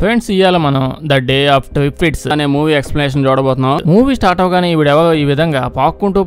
Friends ఇయాల మనం the day of ట్విఫిట్స్ అనే మూవీ ఎక్స్ప్లెనేషన్ చూడబోతున్నాం. మూవీ స్టార్ట్ అవగానే ఈవిడెవరో ఈ విధంగా పాక్కుంటూ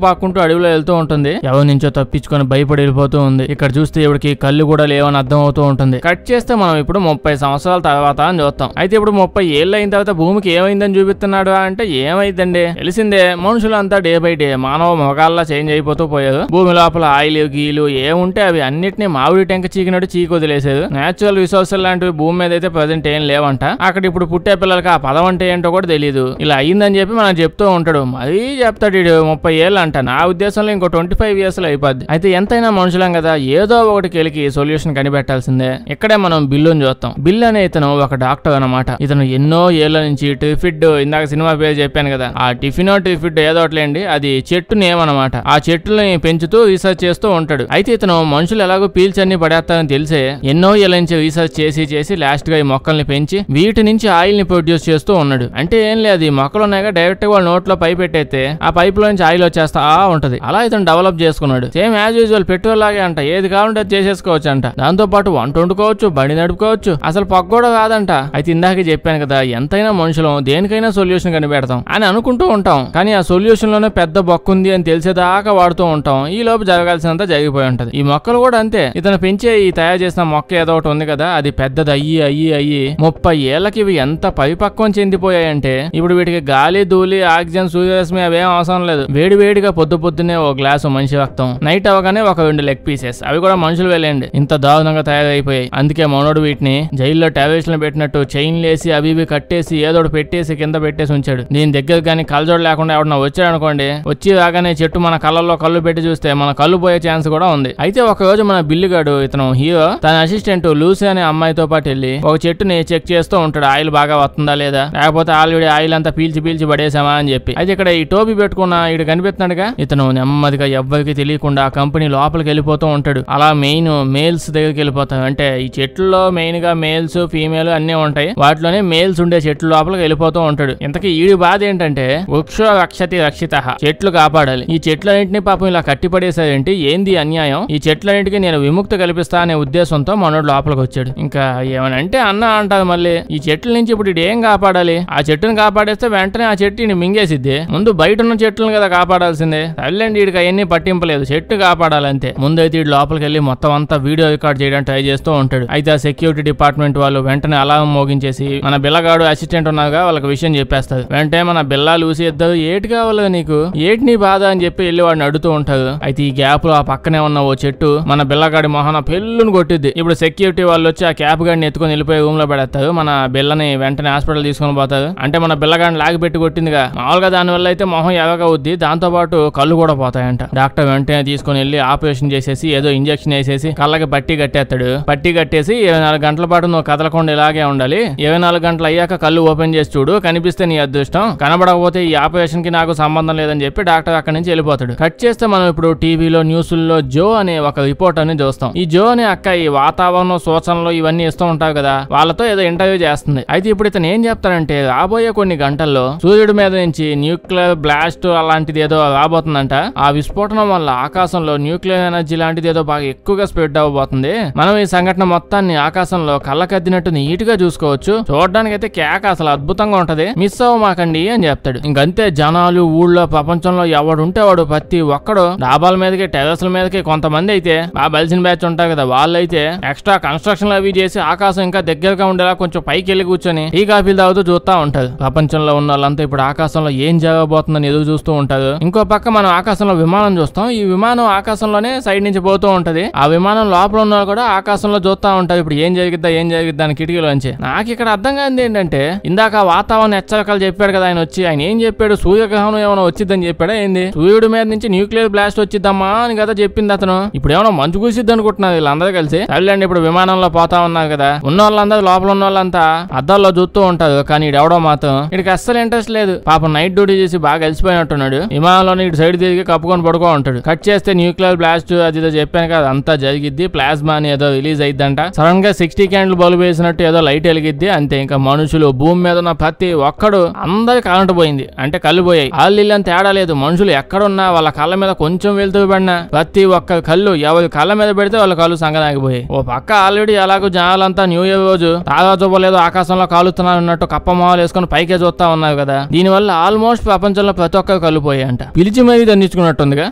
అడవిలో వెళ్తూ ఉంటుంది. ఎవరి నుంచో తప్పించుకొని భయపడి వెళ్ళిపోతూ ఉంది. ఇక్కడ చూస్తే ఇవిడికి కళ్ళు కూడా లేవని అర్థం అవుతూ ఉంటుంది. కట్ చేస్తే మనం ఇప్పుడు 30 సంవత్సరాల తర్వాత అని చూస్తాం. అయితే ఇప్పుడు 30 ఏళ్ళు అయిన తర్వాత భూమికి ఏమైందని చూపిస్తున్నాడు అంటే ఏమైందండి తెలిసిందే. మనుషులంతా డే బై డే మానవ మొగాల్లా చేంజ్ అయిపోతూ పోయారు. భూమి లోపల ఆయిల్ గీలు ఏముంటే అవి అన్నిటినీ మామిడి టెంక చీకినట్టు చీకి వదిలేసారు. నేచురల్ రిసోర్సెస్ లాంటివి భూమి మీద అయితే ప్రజెంట్ ఏం లేవంట. అక్కడ ఇప్పుడు పుట్టే పిల్లలకి ఆ పదం అంటే ఏంటో కూడా తెలియదు. ఇలా అయ్యిందని చెప్పి మనం చెప్తూ ఉంటాడు. మరీ చెప్తాడు ఇడు 30 ఏళ్ళు అంట. నా ఉద్దేశంలో ఇంకో 25 years లో అయిపోద్ది. అయితే ఎంతైనా మనుషులం కదా, ఏదో ఒకటి కెలికి సొల్యూషన్ కనిపెట్టాల్సిందే. ఇక్కడే మనం బిల్లుని చూస్తాం. బిల్ అనే ఇతను ఒక డాక్టర్ అన్నమాట. ఇతను ఎన్నో ఏళ్ల నుంచి ట్రిఫిడ్, ఇందాక సినిమా పేరు చెప్పాను కదా, ఆ టిఫినో ట్రిఫిడ్ ఏదో ఒకట్లేండి, అది చెట్టు నేమ్ అనమాట. ఆ చెట్టుని పెంచుతూ రీసెర్చ్ చేస్తూ ఉంటాడు. అయితే ఇతను మనుషులు ఎలాగో పీల్చన్ని పడేస్తారని తెలిసే ఎన్నో ఏళ్ళ నుంచి రీసెర్చ్ చేసి లాస్ట్ గా ఈ మొక్కల్ని పెంచి వీటి నుంచి ఆయిల్ ని ప్రొడ్యూస్ చేస్తూ ఉన్నాడు. అంటే ఏం లేదు, ఈ మొక్కలు ఉన్నాయిగా డైరెక్ట్ గా వాళ్ళ నోట్లో పైప్ పెట్టేస్తే ఆ పైప్ లో నుంచి ఆయిల్ వచ్చేస్తా ఉంటది. అలా ఇతను డెవలప్ చేసుకున్నాడు. సేమ్ యాజ్ యూజువల్ పెట్రోల్ లాగే అంట. ఏది కావాలంటే అది చేసేసుకోవచ్చు అంట. దాంతో పాటు వంట వండుకోవచ్చు, బండి నడుపుకోవచ్చు, అసలు పొగ కూడా కాదంట. అయితే ఇందాక చెప్పాను కదా, ఎంతైనా మనుషులం దేనికైనా సొల్యూషన్ కనిపెడతాం అని అనుకుంటూ ఉంటాం. కానీ ఆ సొల్యూషన్ లోనే పెద్ద బొక్క ఉంది అని తెలిసేదాకా వాడుతూ ఉంటాం. ఈ లోపు జరగాల్సినంత జరిగిపోయి ఉంటది. ఈ మొక్కలు కూడా అంతే. ఇతను పెంచే ఈ తయారు చేసిన మొక్క ఏదో ఒకటి ఉంది కదా, అది పెద్దది అయ్యి 30 ఏళ్లకి ఇవి ఎంత పరిపక్వం చెందిపోయాయంటే ఇప్పుడు వీటికి గాలి, ధూళి, ఆక్సిజన్, సూర్యరశ్మి అవేం అవసరం లేదు. వేడివేడిగా పొద్దున్నే ఓ గ్లాసు మనిషి రక్తం, నైట్ అవగానే ఒక 2 లెగ్ పీసెస్, అవి కూడా మనుషులు వెళ్ళండి. ఇంత దారుణంగా తయారైపోయాయి. అందుకే మనోడు వీటిని జైల్లో టెర్రరిస్టులను పెట్టినట్టు చైన్లు వేసి అవి ఇవి కట్టేసి ఏదోటి పెట్టేసి కింద పెట్టేసి ఉంచాడు. దీని దగ్గర కానీ కళ్ళజోడు లేకుండా ఎవడన్నా వచ్చాడు అనుకోండి, వచ్చి రాగానే చెట్టు మన కళ్ళల్లో కళ్ళు పెట్టి చూస్తే మన కళ్ళు పోయే ఛాన్స్ కూడా ఉంది. అయితే ఒక రోజు మన బిల్లుగాడు, ఇతను హీరో, తన అసిస్టెంట్ లూసీ అనే అమ్మాయితో పాటు వెళ్ళి ఒక చెట్టుని చెక్ చేస్తూ ఉంటాడు. ఆయిల్ బాగా వస్తుందా లేదా, లేకపోతే ఆల్రెడీ ఆయిల్ అంతా పీల్చి పడేసామా అని చెప్పి. అయితే ఇక్కడ ఈ టోపీ పెట్టుకున్న ఇటు కనిపిస్తున్నాడుగా, ఇతను నెమ్మదిగా ఎవ్వరికి తెలియకుండా ఆ కంపెనీ లోపలికి వెళ్ళిపోతూ ఉంటాడు. అలా మెయిన్ మేల్స్ దగ్గరికి వెళ్ళిపోతాడు. అంటే ఈ చెట్లలో మెయిన్ గా మేల్స్, ఫీమేల్ అన్ని ఉంటాయి. వాటిలోనే మేల్స్ ఉండే చెట్ల లోపలికి వెళ్ళిపోతూ ఉంటాడు. ఇంతకీ ఈడి బాధ ఏంటంటే వృక్షో రక్షతి రక్షితః, చెట్లు కాపాడాలి. ఈ చెట్లన్నింటినీ పాపం ఇలా కట్టిపడేసారేంటి, ఏంది అన్యాయం, ఈ చెట్లన్నింటికి నేను విముక్తి కల్పిస్తా అనే ఉద్దేశంతో మనోడు లోపలికి వచ్చాడు. ఇంకా ఏమనంటే అన్న అంటారు మళ్ళీ, ఈ చెట్ల నుంచి ఇప్పుడు ఏం కాపాడాలి, ఆ చెట్టును కాపాడేస్తే వెంటనే ఆ చెట్టుని మింగేసిద్ది. ముందు బయట ఉన్న చెట్లను కదా కాపాడాల్సిందే. తల్లండి వీడికి అవన్నీ పట్టింపలేదు, చెట్టు కాపాడాలంతే. ముందైతే వీడు లోపలికి వెళ్ళి మొత్తం అంతా వీడియో రికార్డ్ చేయడానికి ట్రై చేస్తూ ఉంటాడు. అయితే ఆ సెక్యూరిటీ డిపార్ట్మెంట్ వాళ్ళు వెంటనే అలారం మోగించేసి మన బిల్లగాడు అసిస్టెంట్ ఉన్నాగా వాళ్ళకి విషయం చెప్పేస్తారు. వెంటనే మన బిల్లా లూసి ఇద్దరు ఏటి కావాలి నీకు, ఏటి నీ బాధ అని చెప్పి వెళ్ళి వాడిని అడుగుతూ ఉంటారు. అయితే ఈ గ్యాప్ లో ఆ పక్కనే ఉన్న ఓ చెట్టు మన బిల్లగాడి మొహన పెళ్ళును కొట్టిద్ది. ఇప్పుడు సెక్యూరిటీ వాళ్ళు వచ్చి ఆ క్యాప్ గాడిని ఎత్తుకొని వెళ్ళిపోయి రూమ్ లో పెడతారు. మన బిల్లని వెంటనే హాస్పిటల్ తీసుకొని పోతారు. అంటే మన బిల్లగాడిని లాగి పెట్టి కొట్టిందిగా, మామూలుగా దాని వల్ల అయితే మొహం ఎగగా అవుద్ది, దాంతో పాటు కళ్ళు కూడా పోతాయంట. డాక్టర్ వెంటనే తీసుకుని వెళ్ళి ఆపరేషన్ చేసేసి ఏదో ఇంజక్షన్ వేసేసి కళ్ళకి పట్టి కట్టేస్తాడు. పట్టి కట్టేసి 24 గంటల పాటు నువ్వు కదలకుండా ఇలాగే ఉండాలి, 24 గంటలు అయ్యాక కళ్ళు ఓపెన్ చేసి చూడు, కనిపిస్తే నీ అదృష్టం, కనబడకపోతే ఈ ఆపరేషన్ కి నాకు సంబంధం లేదని చెప్పి డాక్టర్ అక్కడి నుంచి వెళ్ళిపోతాడు. కట్ చేస్తే మనం ఇప్పుడు టీవీలో న్యూస్లో జో అనే ఒక రిపోర్టర్ ని చూస్తాం. ఈ జో అనే అక్క ఈ వాతావరణం సూచనలు ఇవన్నీ ఇస్తూ ఉంటారు కదా, వాళ్ళతో ఏదో ఇంటర్వ్యూ చేస్తుంది. అయితే ఇప్పుడు ఇతను ఏం చెప్తాడంటే, రాబోయే కొన్ని గంటల్లో సూర్యుడి మీద నుంచి న్యూక్లియర్ బ్లాస్ట్ అలాంటిది ఏదో రాబోతుందంట. ఆ విస్ఫోటనం వల్ల ఆకాశంలో న్యూక్లియర్ ఎనర్జీ లాంటిది ఏదో బాగా ఎక్కువగా స్ప్రెడ్ అవ్వబోతుంది. మనం ఈ సంఘటన మొత్తాన్ని ఆకాశంలో కళ్ళకద్దినట్టు నీట్ గా చూసుకోవచ్చు. చూడడానికి అయితే కేక అసలు అద్భుతంగా ఉంటది, మిస్ అవ్వమాకండి అని చెప్తాడు. ఇంకంతే జనాలు ఊళ్ళో ప్రపంచంలో ఎవడుంటే వాడు ప్రతి ఒక్కడు డాబాల మీదకి, టెర్రస్ల మీదకి, కొంతమంది అయితే బాగా బలిసిన బ్యాచ్ ఉంటారు కదా, వాళ్ళైతే ఎక్స్ట్రా కన్స్ట్రక్షన్ అవి చేసి ఆకాశం ఇంకా దగ్గరగా ఉండేలా కొంచెం పైకి వెళ్ళి కూర్చొని టీ కాఫీలు తాగుతూ చూస్తూ ఉంటారు. ప్రపంచంలో ఉన్న వాళ్ళంతా ఇప్పుడు ఆకాశంలో ఏం జరగబోతుందని ఎదురు చూస్తూ ఉంటారు. ఇంకో పక్క మనం ఆకాశంలో విమానం చూస్తాం. ఈ విమానం ఆకాశంలోనే సైడ్ నుంచి పోతూ ఉంటది. ఆ విమానం లోపల ఉన్న కూడా ఆకాశంలో చూస్తూ ఉంటారు ఇప్పుడు ఏం జరిగిద్దా అని కిటికీలోంచి. నాకు ఇక్కడ అర్థం కాదు ఏంటంటే, ఇందాక వాతావరణ హెచ్చరికలు చెప్పాడు కదా ఆయన వచ్చి, ఆయన ఏం చెప్పాడు, సూర్యగ్రహణం ఏమైనా వచ్చిద్దని చెప్పాడా ఏంది, సూర్యుడి మీద నుంచి న్యూక్లియర్ బ్లాస్ట్ వచ్చిద్దామా అని కదా చెప్పింది అతను. ఇప్పుడు ఏమైనా మంచు కూసిద్ది అనుకుంటున్నారు వీళ్ళందరూ కలిసి. సర్లేండి, ఇప్పుడు విమానంలో పోతా ఉన్నారు కదా, ఉన్న వాళ్ళందరూ లోపల ఉన్న వాళ్ళంతా అద్దాల్లో చూస్తూ ఉంటారు. కానీ ఎవడో మాత్రం ఇక్కడికి అస్సలు ఇంట్రెస్ట్ లేదు. పాపం నైట్ డ్యూటీ చేసి బాగా కలిసిపోయినట్టున్నాడు. విమానంలోనే ఇటు సైడ్ తిరిగి కప్పుకొని పడుకో ఉంటాడు. కట్ చేస్తే న్యూక్లియర్ బ్లాస్ట్ అది చెప్పాను కదా, అంతా జరిగిద్ది. ప్లాస్మా అని ఏదో రిలీజ్ అయిద్దంట. సడన్ గా 60 క్యాండిల్ బల్బు వేసినట్టు ఏదో లైట్ వెలిగిద్ది, అంతే. ఇంకా మనుషులు, భూమి మీద ఉన్న ప్రతి ఒక్కడు, అందరి కరెంట్ పోయింది, అంటే కళ్ళు పోయాయి. వాళ్ళు తేడా లేదు, మనుషులు ఎక్కడున్నా వాళ్ళ కళ్ళ మీద కొంచెం వెళ్తూ పడినా ప్రతి ఒక్క కళ్ళు ఎవరి కళ్ళ మీద పెడితే వాళ్ళ కళ్ళు సంగనాగిపోయాయి. ఓ పక్క ఆల్రెడీ అలాగూ జనాలంతా న్యూ ఇయర్ రోజు తాగా లేదో ఆకాశంలో కాలుతున్నాను అన్నట్టు కప్ప మొహాలు వేసుకుని పైకే చూస్తా ఉన్నారు కదా. దీనివల్ల ఆల్మోస్ట్ ప్రపంచంలో ప్రతి ఒక్కరు కలిపోయాయంట. పిలిచి మరీ దండించుకున్నట్టుందిగా.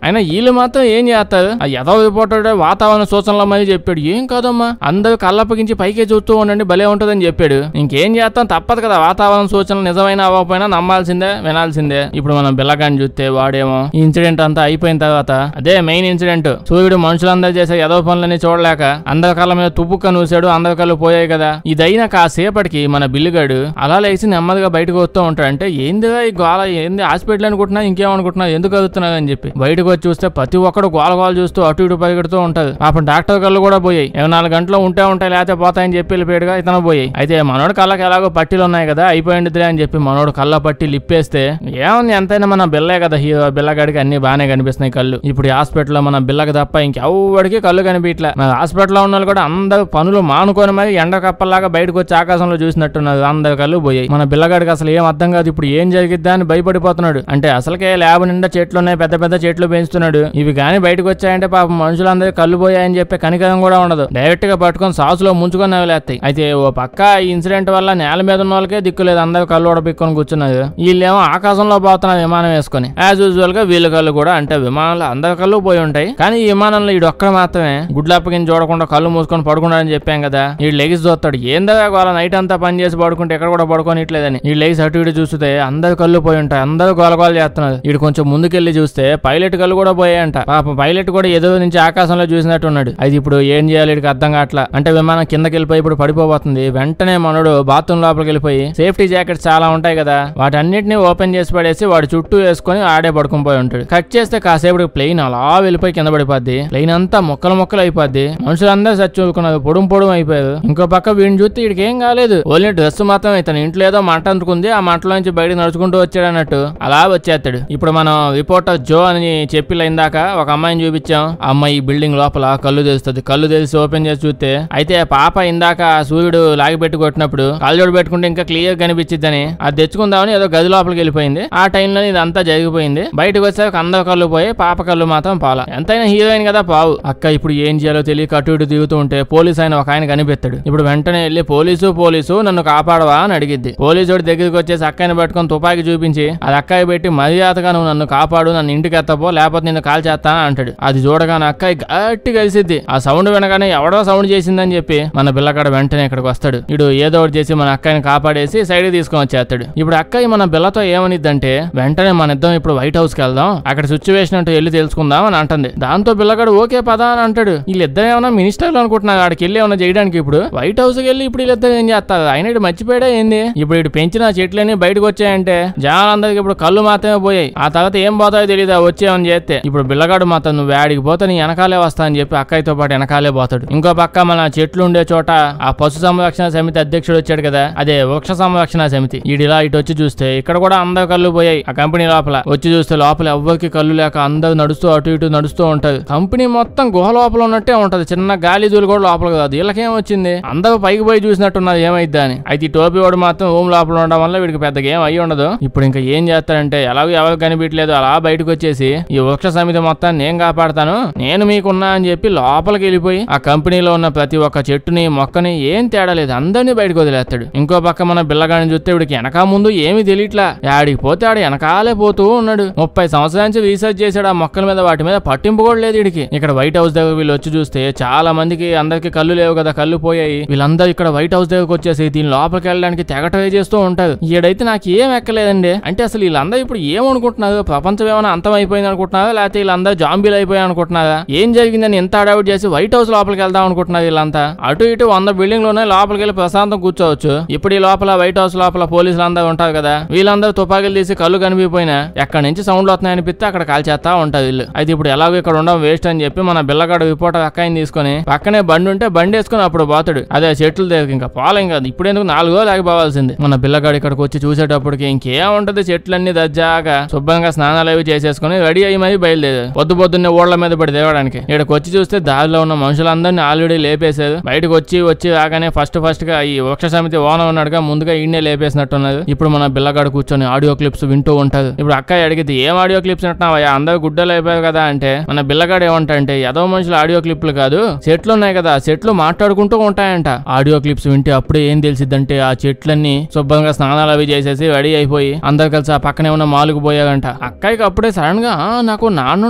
అయినా వీళ్ళు మాత్రం ఏం చేస్తారు? ఆ ఎదో రిపోర్టర్ వాతావరణ సూచనలో మరీ చెప్పాడు. ఏం కాదమ్మా, అందరూ కళ్ళప్పగించి పైకే చూస్తూ ఉండండి, భలే ఉంటుందని చెప్పాడు. ఇంకేం చేస్తాం, తప్పదు కదా. వాతావరణ సూచనలు నిజమైన అవ్వకపోయినా నమ్మాల్సిందే, వినాల్సిందే. ఇప్పుడు మనం బిల్లగాన్ని చూస్తే వాడేమో ఈ ఇన్సిడెంట్ అంతా అయిపోయిన తర్వాత అదే మెయిన్ ఇన్సిడెంట్. సూర్యుడు మనుషులందరూ చేసే ఎదో పనులని చూడలేక అందరి కళ్ళ మీద తుప్పుక్క నూసాడు, అందరి కళ్ళు పోయాయి కదా. ఇదైనా కాసేపటికి మన బిల్లుగాడు అలా లేచి నెమ్మదిగా బయటకు వస్తూ ఉంటాడు. అంటే ఏందిగా ఈ గోళ, ఏంది హాస్పిటల్ అనుకుంటున్నా, ఇంకేమనుకుంటున్నా, ఎందుకు అవుతున్నారు అని చెప్పి బయటకు వచ్చి చూస్తే ప్రతి ఒక్కడు గోల గోల చూస్తూ అటు ఇటు పరిగెడుతూ ఉంటారు. పాపం డాక్టర్ కళ్ళు కూడా పోయాయి. 24 గంటలు ఉంటాయి లేకపోతే పోతాయని చెప్పి వెళ్ళిపోయాడుగా, ఇతను పోయాయి. అయితే మనోడు కళ్ళకి ఎలాగో పట్టీలు ఉన్నాయి కదా, అయిపోయిందిలే అని చెప్పి మనోడు కళ్ళ పట్టి లిప్పేస్తే ఏముంది, ఎంతైనా మన బిల్లే కదా హీరో. బిల్లగాడికి అన్ని బాగానే కనిపిస్తున్నాయి కళ్ళు. ఇప్పుడు హాస్పిటల్లో మన బిల్లకి తప్ప ఇంకెవ్వడికి కళ్ళు కనిపించలే. మన హాస్పిటల్లో ఉన్న కూడా అందరు పనులు మానుకొని మరి ఎండ కప్పలాగా బయటకు వచ్చి ఆకాశంలో చూసినట్టున్నారు. అందరి కళ్ళు పోయాయి. మన బిల్లగాడికి అసలు ఏం అర్థం కాదు. ఇప్పుడు ఏం జరిగిద్దా అని భయపడిపోతున్నాడు. అంటే అసలుకే ల్యాబ్ నిండా చెట్లు ఉన్నాయి, పెద్ద పెద్ద చెట్లు పెంచుతున్నాడు. ఇవి గానీ బయటకు వచ్చాయంటే పాపం మనుషులందరూ కళ్ళు పోయాయని చెప్పే కనికరం కూడా ఉండదు. డైరెక్ట్ గా పట్టుకొని సాసులో ముంచుకొని నవ్వులేస్తాయి. అయితే ఓ పక్క ఈ ఇన్సిడెంట్ వల్ల నేల మీద ఉన్న వాళ్ళకే దిక్కులేదు, అందరూ కళ్ళు ఉడపిక్కొని కూర్చున్నారు. వీళ్ళేమో ఆకాశంలో పోతున్నారు విమానం వేసుకొని. యాజ్ యూజువల్ గా వీళ్ళ కళ్ళు కూడా అంటే విమానంలో అందరి కళ్ళు పోయి ఉంటాయి. కానీ ఈ విమానంలో ఈడు ఒక్కడ మాత్రమే గుడ్లప్పకిని చూడకుండా కళ్ళు మూసుకొని పడుకున్నాడని చెప్పాం కదా. ఈ లెగిసి చూస్తాడు. ఏందా వాళ్ళ నైట్ అంతా పని చేసి పడుకుంటే ఎక్కడ కూడా పడుకోనిట్లేదని ఈ లెగిసి అటు ఇటు చూస్తే అందరు కళ్ళు పోయి ఉంటాయి. అందరూ గోలగోలు చేస్తున్నారు. వీడు కొంచెం ముందుకెళ్లి చూస్తే పైలట్ కళ్ళు కూడా పోయాయంట. పాప పైలట్ కూడా ఎదురు నుంచి ఆకాశంలో చూసినట్టున్నాడు. అది ఇప్పుడు ఏం చేయాలి వీడికి అర్థం కావట్లా. అంటే విమానం కిందకి వెళ్ళిపోయి ఇప్పుడు పడిపోతుంది. వెంటనే మనోడు బాత్రూమ్ లోపలికి వెళ్ళిపోయి సేఫ్టీ జాకెట్స్ చాలా ఉంటాయి కదా, వాటన్నిటిని ఓపెన్ చేసి పడేసి వాడు చుట్టూ వేసుకొని ఆడే పడుకుని పోయి ఉంటాడు. కట్ చేస్తే కాసేపు ప్లెయిన్ అలా వెళ్ళిపోయి కింద పడిపోద్ది. ప్లెయిన్ అంతా మొక్కలు మొక్కలు అయిపోద్ది. మనుషులందరూ చచ్చుకున్నారు, పొడుం అయిపోయారు. ఇంకో పక్క వీడిని చూస్తే వీడికి ఏం కాలేదు, ఓన్లీ డ్రెస్ మాత్రం ఇతను ఇంట్లో ఏదో మంట అందుకుంది, ఆ మంటలో నుంచి బయట నడుచుకుంటూ వచ్చాడు అన్నట్టు అలా వచ్చేస్తాడు. ఇప్పుడు మనం రిపోర్టర్ జో అని చెప్పి ఇందాక ఒక అమ్మాయిని చూపించాం. ఆ అమ్మాయి బిల్డింగ్ లోపల కళ్ళు తెలుస్తుంది. కళ్ళు తెలిసి ఓపెన్ చేసి చూస్తే అయితే పాప ఇందాక సూర్యుడు లాగి పెట్టి కొట్టినప్పుడు కళ్ళజోడు పెట్టుకుంటే ఇంకా క్లియర్ కనిపించిద్దని అది తెచ్చుకుందామని ఏదో గది లోపలికి వెళ్ళిపోయింది. ఆ టైంలో ఇదంతా జరిగిపోయింది. బయటకు వచ్చాక అందరు కళ్ళు పోయి పాప కళ్ళు మాత్రం పాల. ఎంతైనా హీరోయిన్ కదా పావు. అక్క ఇప్పుడు ఏం చేయాలో తెలియక అటు ఇటు దిగుతూ ఉంటే పోలీసు ఆయన ఒక ఆయన కనిపెత్తాడు. ఇప్పుడు వెంటనే వెళ్ళి పోలీసు నన్ను కాపాడవా అని అడిగిద్ది. పోలీసు దగ్గరికి వచ్చేసి అక్కని పట్టుకొని తుపాకి చూపించి అది అక్కయ్య పెట్టి మర్యాదగా నువ్వు నన్ను కాపాడు, నన్ను ఇంటికి ఎత్తపో లేకపోతే నిన్ను కాల్ చేస్తాను అంటాడు. అది చూడగానే అక్కయ్య గట్టి కలిసిద్ది. ఆ సౌండ్ వినగానే ఎవడో సౌండ్ చేసిందని చెప్పి మన పిల్లకాడ వెంటనే ఇక్కడికి వస్తాడు. ఇడు ఏదో ఒకటి చేసి మన అక్కని కాపాడేసి సైడ్ తీసుకొని వచ్చేస్తాడు. ఇప్పుడు అక్కయ్య మన బిల్లతో ఏమనిద్దంటే వెంటనే మన ఇద్దరం ఇప్పుడు వైట్ హౌస్ కి వెళ్దాం, అక్కడ సిచ్యువేషన్ అంటే వెళ్ళి తెలుసుకుందాం అని అంటుంది. దాంతో పిల్లగాడు ఓకే పదా అని అంటాడు. వీళ్ళిద్దరు ఏమన్నా మినిస్టర్లు అనుకుంటున్నారు ఆడికి వెళ్ళి ఏమన్నా చేయడానికి. ఇప్పుడు వైట్ హౌస్ కి వెళ్ళి ఇప్పుడు వీళ్ళిద్దరు ఏం చేస్తారు? ఆయన ఇటు మర్చిపోయాడే ఏంది? ఇప్పుడు ఇటు పెంచిన చెట్లన్నీ బయటకు వచ్చాయంటే జనాలందరికి ఇప్పుడు కళ్ళు మాత్రమే పోయాయి. ఆ తర్వాత ఏం పోతాయో తెలియదు వచ్చేమని చేస్తే. ఇప్పుడు బిల్లగాడు మాత్రం నువ్వు ఆడికి పోతే నీ వెనకాలే వస్తా అని చెప్పి అక్కయ్యతో పాటు వెనకాలే పోతాడు. ఇంకో పక్క మన చెట్లు ఉండే చోట ఆ పశు సంరక్షణ సమితి అధ్యక్షుడు వచ్చాడు కదా, అదే వృక్ష సంరక్షణ సమితి. ఈడిలా ఇటు వచ్చి చూస్తే ఇక్కడ కూడా అందరు కళ్ళు పోయాయి. ఆ కంపెనీ లోపల వచ్చి చూస్తే లోపల ఎవ్వరికి కళ్ళు లేక అందరు నడుస్తూ అటు ఇటు నడుస్తూ ఉంటారు. కంపెనీ మొత్తం గుహ లోపల ఉన్నట్టే ఉంటది. చిన్న గాలి దూలు కూడా లోపల కాదు. వీళ్ళకేం వచ్చింది? అందరూ పైకి పోయి చూసినట్టున్నారు ఏమైద్దా అని. అయితే ఈ టోపీ వాడు మాత్రం రూమ్ లోపల ఉండడం వల్ల వీడికి పెద్దగా ఏం అయ్యి ఉండదు. ఇప్పుడు ఇంకా ఏం చేస్తాడంటే ఎలాగో ఎవరికి కనిపించలేదు అలా బయటకు వచ్చేసి ఈ వృక్ష సమితి మొత్తాన్ని నేను కాపాడతాను, నేను మీకున్నా అని చెప్పి లోపలికి వెళ్ళిపోయి ఆ కంపెనీలో ఉన్న ప్రతి ఒక్క చెట్టుని మొక్కని ఏం తేడా లేదు అందరినీ బయటకు వదిలేస్తాడు. ఇంకో పక్క మన బిల్లగాడిని చూస్తే వీడికి వెనక ముందు ఏమీ తెలియట్లా. ఆడికి పోతే ఆడు వెనకాలే పోతూ ఉన్నాడు. 30 సంవత్సరాల నుంచి రీసెర్చ్ చేశాడు ఆ మొక్కల మీద, వాటి మీద పట్టింపు కూడా లేదు వీడికి. ఇక్కడ వైట్ హౌస్ దగ్గర వీళ్ళు వచ్చి చూస్తే చాలా మందికి అందరికి కళ్ళు లేవు కదా, కళ్ళు పోయాయి. వీళ్ళందరూ ఇక్కడ వైట్ హౌస్ దగ్గరకు వచ్చేసి దీని లోపలికి వెళ్ళడానికి తెగ ట్రై చేస్తూ ఉంటారు. ఈడైతే నాకు ఏం ఎక్కలేదండి. అంటే అసలు వీళ్ళందరూ ఇప్పుడు ఏమనుకుంటున్నారు? ప్రపంచం ఏమైనా అంతం అయిపోయింది అనుకుంటున్నారా, లేకపోతే వీళ్ళందరూ జాంబీలు అయిపోయాయి అనుకుంటున్నారా? ఏం జరిగిందని ఎంత అడావిడ్ చేసి వైట్ హౌస్ లోపలికి వెళ్దాం అనుకుంటున్నారు వీళ్ళంతా? అటు ఇటు 100 బిల్డింగ్లు ఉన్నాయి, లోపలికి వెళ్ళి ప్రశాంతం కూర్చోవచ్చు. ఇప్పుడు ఈ లోపల వైట్ హౌస్ లోపల పోలీసులు అందరూ ఉంటారు కదా, వీళ్ళందరూ తుపాకీలు తీసి కళ్ళు కనిపిపోయినా ఎక్కడి నుంచి సౌండ్లు వస్తున్నాయనిపిస్తే అక్కడ కాల్ చేస్తా ఉంటారు వీళ్ళు. అయితే ఇప్పుడు ఎలాగో ఇక్కడ ఉండడం వేస్ట్ అని చెప్పి మన బిల్లగాడు రిపోర్టర్ అక్కని తీసుకొని పక్కనే బండి ఉంటే బండి వేసుకుని అప్పుడు పోతాడు. అదే చెట్లు దగ్గర ఇంకా పోలేం కాదు. ఇప్పుడు ఎందుకు 4 రోజులు ఆగిపోవాల్సింది. మన బిల్లగాడు ఇక్కడికి వచ్చి చూసేటప్పటికి ఇంకేముంటది, చెట్లన్నీ దజ్జాగా శుభ్రంగా స్నానాలు అవి చేసేసుకుని రెడీ అయ్యి మరి బయలుదేరారు. పొద్దున్నే ఓళ్ల మీద పడి దేవడానికి. ఇక్కడికి వచ్చి చూస్తే దారిలో ఉన్న మనుషులందరినీ ఆల్రెడీ లేపేశారు. బయటకు వచ్చి రాగానే ఫస్ట్ గా ఈ వృక్ష సమితి ఓనర్ ఉన్నాడుగా, ముందుగా ఈయనే లేపేసినట్టున్నారు. ఇప్పుడు మన బిల్లగాడు కూర్చొని ఆడియో క్లిప్స్ వింటూ ఉంటారు. ఇప్పుడు అక్క అడిగితే ఏం ఆడియో క్లిప్స్ అంటున్నావా, అందరూ గుడ్డలు అయిపోయారు కదా అంటే మన బిల్లగాడు ఏమంటే ఏదో మనుషులు ఆడియో క్లిప్లు కాదు, చెట్లు ఉన్నాయి కదా, చెట్లు మాట్లాడుకుంటూ ఉంటాయంట. ఆడియో క్లిప్స్ వింటే అప్పుడే ఏం తెలిసిద్దంటే ఆ చెట్లన్నీ శుభ్రంగా స్నానాలు అవి చేసేసి రెడీ అయిపోయి అందరు కలిసి ఆ పక్కనే ఉన్న మాలుకు పోయాగంట. అక్కయ్యకి అప్పుడే సడన్ గా నాకు నాన్న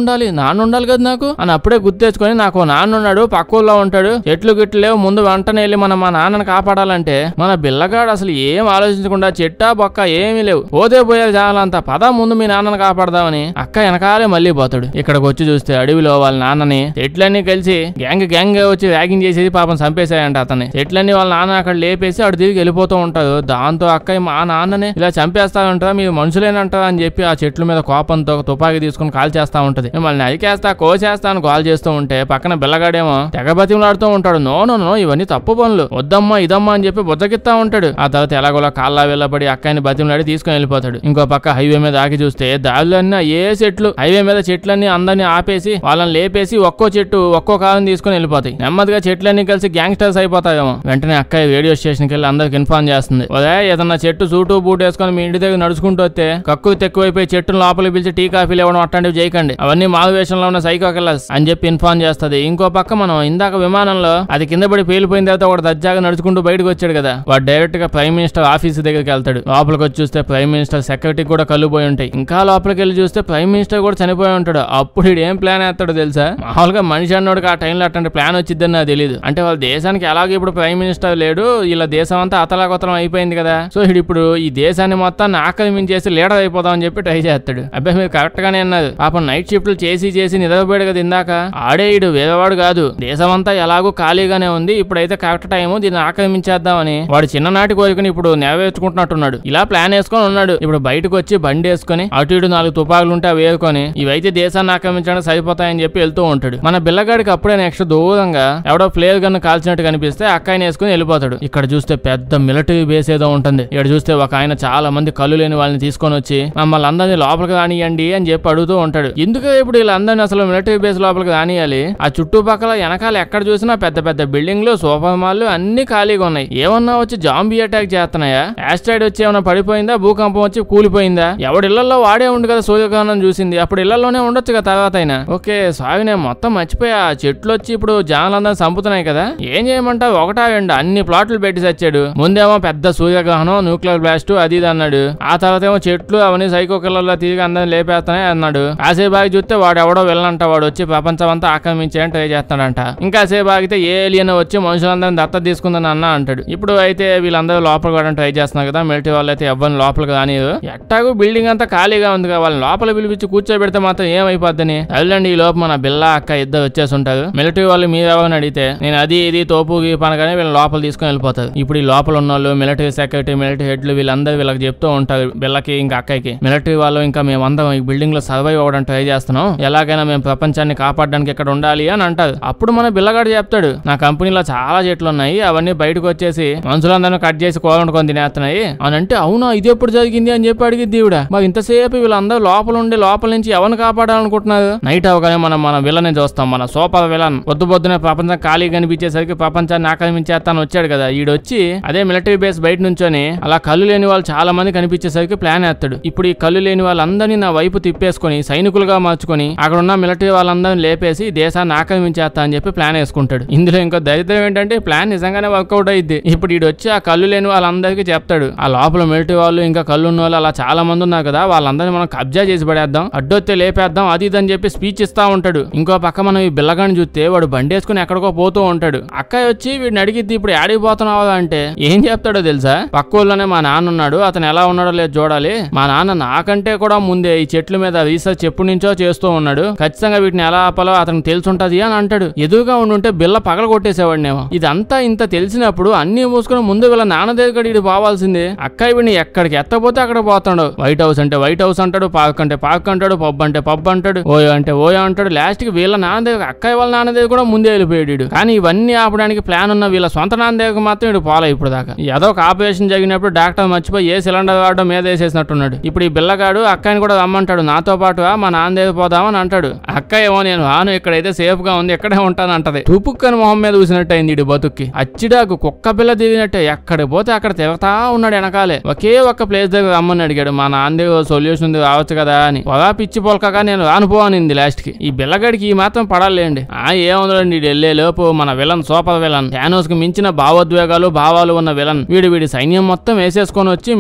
ఉండాలి కదా నాకు అని అప్పుడే గుర్తు తెచ్చుకొని నాకు నాన్న ఉన్నాడు, పక్కూర్లో ఉంటాడు, చెట్లు గిట్లు లేవు, ముందు వెంటనే వెళ్ళి మనం మా నాన్నని కాపాడాలంటే మన బిల్లగాడు అసలు ఏం ఆలోచించకుండా చెట్టా బొక్క ఏమీ లేవు, పోతే పోయేది చాలంత, పద ముందు మీ నాన్నని కాపాడదామని అక్క వెనకాలే మళ్ళీ పోతాడు. ఇక్కడికి వచ్చి చూస్తే అడవిలో వాళ్ళ నాన్నని చెట్లన్నీ కలిసి గ్యాంగ్ వచ్చి వ్యాగింగ్ చేసేసి పాపం చంపేశాయంట అతన్ని. చెట్లన్నీ వాళ్ళ నాన్న అక్కడ లేపేసి అటు తిరిగి వెళ్ళిపోతూ ఉంటారు. దాంతో అక్కయ్య మా నాన్నని ఇలా చంపేస్తా ఉంటారా, మీరు మనుషులేనంటారా అని చెప్పి ఆ చెట్ల మీద కోపంతో తుపాకీ తీసుకుని కాల్ చేస్తా ఉంటది. మిమ్మల్ని నరికేస్తా కోసేస్తా అని కాల్ చేస్తూ ఉంటే పక్కన బిల్లగాడేమో తెగ బతిమలాడుతూ ఉంటాడు. నో ఇవన్నీ తప్పు పనులు, వద్దమ్మా ఇదమ్మా అని చెప్పి బుజ్జగిస్తా ఉంటాడు. ఆ తర్వాత ఎలాగోలా కాళ్ళ వెళ్ళబడి అక్కని బతిమలాడి తీసుకుని వెళ్ళిపోతాడు. ఇంకో పక్క హైవే మీద ఆగి చూస్తే దారిలో ఏ చెట్లు హైవే మీద చెట్లన్నీ అందరినీ ఆపేసి వాళ్ళని లేపేసి ఒక్కో చెట్టు ఒక్కో కాలం తీసుకుని వెళ్ళిపోతాయి. నెమ్మదిగా చెట్లన్నీ కలిసి గ్యాంగ్స్టర్స్ అయిపోతాయేమో. వెంటనే అక్కయ్య రేడియో స్టేషన్కి వెళ్ళి అందరికి ఇన్ఫార్మ్ చేస్తుంది. అదే ఏదన్నా చెట్టు సూటు బూట్ వేసుకొని మీ ఇంటి దగ్గర నడుచుకుంటూ వస్తే కక్కువ తెక్కువైపోయి చెట్టును లోపలికి పిలిచి టీ కాఫీలు ఇవ్వడం అట్లాంటివి చేయకండి, అవన్నీ మాధవేషంలో ఉన్న సైకో కిల్లర్స్ అని చెప్పి ఇన్ఫార్మ్ చేస్తుంది. ఇంకో పక్క మనం ఇందాక విమానంలో అది కింద పడి పేలిపోయిన తర్వాత ఒకటి దజ్జాగా నడుచుకుంటూ బయటకు వచ్చాడు కదా, వాడు డైరెక్ట్ గా ప్రైమ్ మినిస్టర్ ఆఫీస్ దగ్గరికి వెళ్తాడు. లోపలికి వచ్చి చూస్తే ప్రైమ్ మినిస్టర్ సెక్యూరిటీకి కూడా కళ్ళు పోయి ఉంటాయి. ఇంకా లోపలికి వెళ్ళి చూస్తే ప్రైమ్ మినిస్టర్ కూడా చనిపోయి ఉంటాడు. అప్పుడు వీడు ఏం ప్లాన్ వేస్తాడో తెలుసా? మామూలుగా మనిషి అన్నోడికి ఆ టైంలో అట్లాంటి ప్లాన్ వచ్చిందని నాకు తెలియదు. అంటే వాళ్ళ దేశానికి ఎలాగో ఇప్పుడు ప్రైమ్ మినిస్టర్ లేడు, ఇలా దేశం అంతా అతలాకొతలం అయిపోయింది కదా, సో ఇప్పుడు ఈ దేశాన్ని మొత్తాన్ని ఆక్రమించేసి లీడర్ అయిపోదాం అని చెప్పి ట్రై చేస్తాడు. అబ్బాయి మీరు కరెక్ట్ గానే అన్నారు. పాపం నైట్ షిఫ్ట్లు చేసి నిద్రపోయాడు కదా ఇందాక, ఆడే ఇడు వేరేవాడు కాదు, దేశం అంతా ఎలాగో ఖాళీగానే ఉంది, ఇప్పుడైతే కరెక్ట్ టైము దీన్ని ఆక్రమించేద్దామని వాడు చిన్ననాటి కోరికని ఇప్పుడు నెరవేర్చుకుంటున్నట్టున్నాడు. ఇలా ప్లాన్ వేసుకొని ఉన్నాడు. ఇప్పుడు బయటకు వచ్చి బండి వేసుకొని అటు ఇటు 4 తుపాకులు ఉంటే అవి వేరుకొని ఇవైతే దేశాన్ని ఆక్రమించడానికి సరిపోతాయని చెప్పి వెళ్తూ ఉంటాడు. మన బిల్లగాడికి అప్పుడే నెక్స్ట్ దూరంగా ఎవడో ఫ్లేర్ గన్ను కాల్చినట్టు కనిపిస్తే అక్కని వేసుకుని వెళ్ళిపోతాడు. ఇక్కడ చూస్తే పెద్ద మిలిటరీ బేస్ ఏదో ఉంటుంది. ఇక్కడ చూస్తే ఒక ఆయన చాలా మంది కళ్ళు లేని వాళ్ళని తీసుకొని వచ్చి మమ్మల్ని అందరినీ లోపలికి రానియండి అని చెప్పి అడుగుతూ ఉంటాడు. ఎందుకు ఇప్పుడు వీళ్ళందరినీ అసలు మిలిటరీ బేస్ లోపలికి రానియాలి? ఆ చుట్టుపక్కల వెనకాల ఎక్కడ చూసినా పెద్ద పెద్ద బిల్డింగ్లు, సూపర్ మాల్లు అన్ని ఖాళీగా ఉన్నాయి. ఏమన్నా వచ్చి జాంబీ అటాక్ చేస్తున్నాయా? యాస్ట్రాయిడ్ వచ్చి ఏమన్నా పడిపోయిందా? భూకంపం వచ్చి కూలిపోయిందా? ఎవడిళ్లలో వాడే ఉండు కదా సూర్యగ్రహణం చూసింది, అప్పుడు ఇళ్లలోనే ఉండొచ్చు కదా తర్వాత అయినా. ఓకే సాగు నేను మొత్తం మర్చిపోయా, చెట్లు వచ్చి ఇప్పుడు జనాలందరినీ చంపుతున్నాయి కదా, ఏం చేయమంటావు? ఒకటా రెండు అన్ని ప్లాట్లు పెట్టి చచ్చాడు. ముందేమో పెద్ద సూర్యగ్రహణం, న్యూక్లియర్ బ్లాస్ట్ అది ఇది అన్నాడు. ఆ తర్వాత ఏమో చెట్లు అవన్నీ సైకో కిల్లర్లా తిరిగి అందరిని లేపేస్తానే అన్నాడు. కాసేపు ఆగి చూస్తే వాడు ఎవడో వెళ్ళంట, వాడు వచ్చి ప్రపంచం అంతా ఆక్రమించేయని ట్రై చేస్తాడంట. ఇంకా సేపు ఆగితే ఏ ఏలియన్ వచ్చి మనుషులందరినీ దత్త తీసుకుందని అన్న అంటాడు. ఇప్పుడు అయితే వీళ్ళందరూ లోపలికి కూడా ట్రై చేస్తున్నారు కదా, మిలిటరీ వాళ్ళు అయితే ఎవరిని లోపలికి రానియరు. ఎట్టాగు బిల్డింగ్ అంతా ఖాళీగా ఉంది కదా, వాళ్ళని లోపల పిలిపించి కూర్చోబెడితే మాత్రం ఏమైపోద్దని వెళ్ళండి. ఈ లోపు మన బిల్ల అక్క ఇద్దరు వచ్చేసి ఉంటారు. మిలిటరీ వాళ్ళు మీరు ఎవరిని అడిగితే నేను అది ఇది తోపు గీపనగానే వీళ్ళని లోపల తీసుకుని వెళ్ళిపోతారు. ఇప్పుడు ఈ లోపల ఉన్న వాళ్ళు మిలిటరీ సెక్రటరీ, మిలిటరీ హెడ్లు వీళ్ళందరూ వీళ్ళకి చెప్తూ ఉంటారు బిల్లకి ఇంకా అక్కకి, మిలిటరీ వాళ్ళు ఇంకా మేమందరం ఈ బిల్డింగ్ లో సర్వైవ్ అవ్వడానికి ట్రై చేస్తున్నాం, ఎలాగైనా మేము ప్రపంచాన్ని కాపాడడానికి ఇక్కడ ఉండాలి అని అంటారు. అప్పుడు మన బిల్లగాడు చెప్తాడు, నా కంపెనీలో చాలా చెట్లు ఉన్నాయి, అవన్నీ బయటకు వచ్చేసి మనుషులందరూ కట్ చేసి కూర వండుకొని తినేస్తున్నాయి అని అంటే, అవునా ఇది ఎప్పుడు జరిగింది అని చెప్పి అడిగిద్ది ఈవిడ. మరి ఇంతసేపు వీళ్ళందరూ లోపల ఉండి లోపల నుంచి ఎవరిని కాపాడాలనుకుంటున్నారు? నైట్ అవగానే మన విలన్ చూస్తాం, మన సూపర్ విలన్. పొద్దునే ప్రపంచం ఖాళీ కనిపించేసరికి ప్రపంచాన్ని ఆక్రమించేస్తాను వచ్చాడు కదా, ఈడొచ్చి అదే మిలిటరీ బేస్ బయట నుంచొని అలా కళ్ళు లేని వాళ్ళు చాలా మంది కనిపించేసరికి ప్లాన్ వేస్తాడు. ఇప్పుడు ఈ కళ్ళు లేని వాళ్ళందరినీ నా వైపు తిప్పేసుకొని సైనికులుగా మార్చుకొని అక్కడ ఉన్న మిలిటరీ వాళ్ళందరినీ లేపేసి దేశాన్ని ఆక్రమించేస్తా అని చెప్పి ప్లాన్ వేసుకుంటాడు. ఇందులో ఇంకా దరిద్రం ఏంటంటే ప్లాన్ నిజంగానే వర్కౌట్ అయ్యింది. ఇప్పుడు ఈడు వచ్చి ఆ కళ్ళు లేని వాళ్ళందరికీ చెప్తాడు, ఆ లోపల మిలిటరీ వాళ్ళు ఇంకా కళ్ళు ఉన్న వాళ్ళు అలా చాలా మంది ఉన్నారు కదా, వాళ్ళందరినీ మనం కబ్జా చేసి పడేద్దాం, అడ్డొత్తే లేపేద్దాం అది ఇది అని చెప్పి స్పీచ్ ఇస్తా ఉంటాడు. ఇంకో పక్క మనం ఈ బిల్లగాని చూస్తే వాడు బండి వేసుకుని ఎక్కడికో పోతూ ఉంటాడు. అక్కయ్య వచ్చి వీడిని అడిగిద్ది, ఇప్పుడు ఆడిపోతున్నావా అంటే ఏం చెప్తాడో తెలుసా? పక్కూర్లోనే మా నాన్న ఉన్నాడు, అతను ఎలా ఉన్నాడో లేదు చూడాలి, మా నాన్న నాకంటే కూడా ముందే ఈ చెట్ల మీద రీసెర్చ్ ఎప్పటి నుంచో చేస్తూ ఉన్నాడు, ఖచ్చితంగా వీటిని ఎలా ఆపాలో అతనికి తెలుసుంటది అని అంటాడు. ఎదురుగా ఉండుంటే బిల్ల పగల కొట్టేసేవాడినేమో. ఇదంతా ఇంత తెలిసినప్పుడు అన్ని మూసుకుని ముందు వీళ్ళ నాన్న దగ్గర ఇటు పోవాల్సిందే. అక్కయ్య వీడిని ఎక్కడికి ఎత్తపోతే అక్కడ పోతాడు. వైట్ హౌస్ అంటే వైట్ హౌస్ అంటాడు, పార్క్ అంటే పార్క్ అంటాడు, పబ్ అంటే పబ్ అంటాడు, ఓయో అంటే ఓయో అంటాడు. లాస్ట్ కి వీళ్ళ నాన్న దగ్గర అక్కయ్య వాళ్ళ నాన్న దగ్గర కూడా ముందే వెళ్ళిపోయాడు. కానీ ఇవన్నీ ఆపడానికి ప్లాన్ ఉన్న వీళ్ళ సొంత నాన్న దగ్గర మాత్రం ఇటు పోలే. ఇప్పుడు దాకా ఏదో ఒక ఆపరేషన్ జరిగినప్పుడు డాక్టర్ మర్చిపోయి ఏ సిలిండర్ వాడడం మీద వేసేసినట్టున్నాడు. ఇప్పుడు ఈ బిల్లగాడు అక్కని కూడా రమ్మంటాడు, నాతో పాటు మా నాన్న దగ్గర పోదామని అంటాడు. అక్క ఏమో నేను రాను, ఇక్కడైతే సేఫ్ గా ఉంది, ఇక్కడే ఉంటాను అంటది. తుపుక్కని మొహం మీద చూసినట్టు అయింది ఇటు బతుక్కి. అచ్చిడాకు కుక్క పిల్ల తిరిగినట్టే ఎక్కడికి పోతే అక్కడ తిరుగుతా ఉన్నాడు వెనకాలే. ఒకే ఒక్క ప్లేస్ దగ్గర రమ్మని అడిగాడు, మా నాన్న దగ్గర సొల్యూషన్ ఉంది రావచ్చు కదా అని. పొగా పిచ్చి పొలకగా నేను రానుపోనింది లాస్ట్ కి. ఈ బిల్లగాడికి ఈ మాత్రం పడాలేండి. ఏముందండి వెళ్ళే లోపు మన విలన్ సూపర్ విలన్ థానోస్ కి మించిన భావోద్వేగం భావోద్వేగాలు భావాలు ఉన్న విలన్ వీడి సైన్యం మొత్తం వేసేసుకొని వచ్చి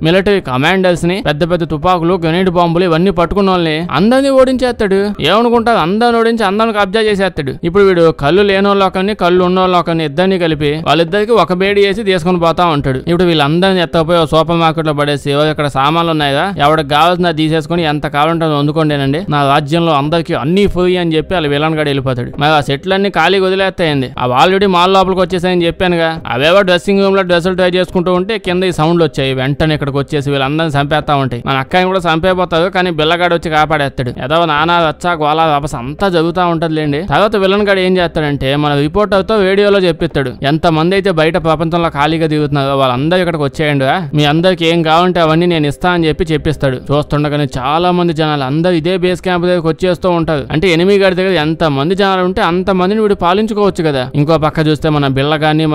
మిలిటరీ కమాండర్స్ ని పెద్ద పెద్ద తుపాకులు గ్రెనేడ్ బాంబులు ఇవన్నీ పట్టుకున్న వాళ్ళని అందరినీ ఓడించేస్తాడు. ఏమనుకుంటారు, అందరిని ఓడించి అందరిని కబ్జా చేసేస్తాడు. ఇప్పుడు వీడు కళ్ళు లేని వాళ్ళని కళ్ళు ఉన్న వాళ్ళని ఇద్దరిని కలిపి వాళ్ళిద్దరికి ఒక బేడి వేసి తీసుకొని పోతా ఉంటాడు. ఇప్పుడు వీళ్ళందరినీ ఎత్తపోయి సూపర్ మార్కెట్ లో పడేసి ఇక్కడ సామాన్లు ఉన్నాయా ఎవరికి కావాల్సిన తీసేసుకుని ఎంత కావాలంటే అందుకోండేనండి, నా రాజ్యంలో అందరికి అన్ని ఫ్రీ అని చెప్పి వాళ్ళ విలన్ గడి వెళ్ళిపోతాడు. మరి ఆ సెట్లన్నీ ఖాళీ వదిలేస్తాయండి. అవి ఆల్రెడీ మాల్ లోపలికి వచ్చేసాయని చెప్పానుగా. అవేవో డ్రెస్సింగ్ రూమ్ లో డ్రెస్సులు ట్రై చేసుకుంటూ ఉంటే కింద ఈ సౌండ్లు వచ్చాయి. వెంటనే ఇక్కడికి వచ్చేసి వీళ్ళందరినీ చంపేస్తా ఉంటాయి. మన అక్కని కూడా చంపేపోతారు, కానీ బిల్లగాడు వచ్చి కాపాడేస్తాడు. ఏదో నానా రచ్చా గోలా వాపస్ అంతా జరుగుతూ ఉంటది లేండి. తర్వాత విలన్ గడు ఏం చేస్తాడంటే మన రిపోర్టర్ తో రేడియోలో చెప్పిస్తాడు, ఎంత మంది అయితే బయట ప్రపంచంలో ఖాళీగా దిగుతున్నారో వాళ్ళందరూ ఇక్కడికి వచ్చేయండి, మీ అందరికి ఏం కావాలంటే అవన్నీ నేను ఇస్తా అని చెప్పిస్తాడు. చూస్తుండగానే చాలా మంది జనాలు అందరూ ఇదే బేస్ క్యాంప్ దగ్గరకు వచ్చేస్తూ ఉంటారు. అంటే ఎనిమి గడి దగ్గర ఎంత మంది జనాలు ఉంటే అంత మందిని వీడు పాలించుకోవచ్చు కదా. ఇంకో పక్క చూస్తే మన బిల్ల గాని